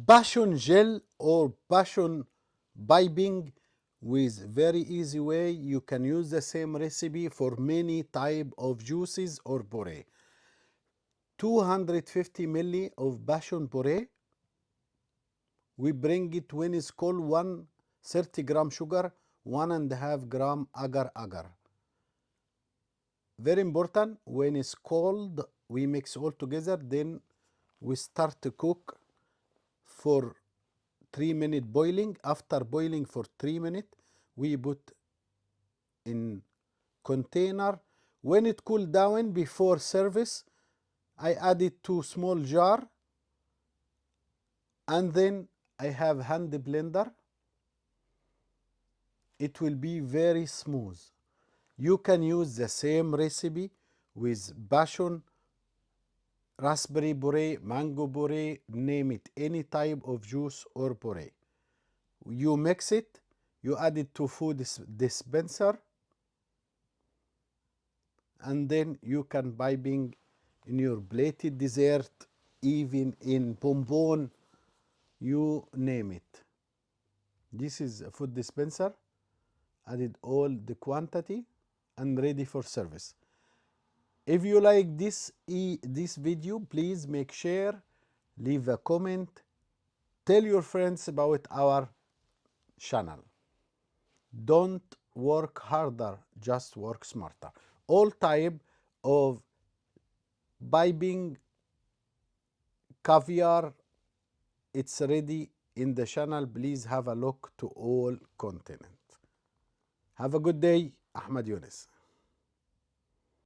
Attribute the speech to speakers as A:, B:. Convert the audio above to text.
A: Passion gel or passion piping, with very easy way you can use the same recipe for many type of juices or puree. 250 milli of passion puree, we bring it when it's cold, 130 gram sugar, 1.5 gram agar-agar. Very important, when it's cold we mix all together, then we start to cook for 3 minute boiling. After boiling for 3 minutes, we put in container. When it cool down before service, I added to small jar, and then I have hand blender. It will be very smooth. You can use the same recipe with passion, raspberry puree, mango puree, name it, any type of juice or puree. You mix it, you add it to food dispenser, and then you can piping in your plated dessert, even in bonbon, you name it. This is a food dispenser, added all the quantity and ready for service. If you like this video, please make share, leave a comment, tell your friends about our channel. Don't work harder, just work smarter. All type of piping caviar, it's ready in the channel. Please have a look to all content. Have a good day. Ahmed Yunus.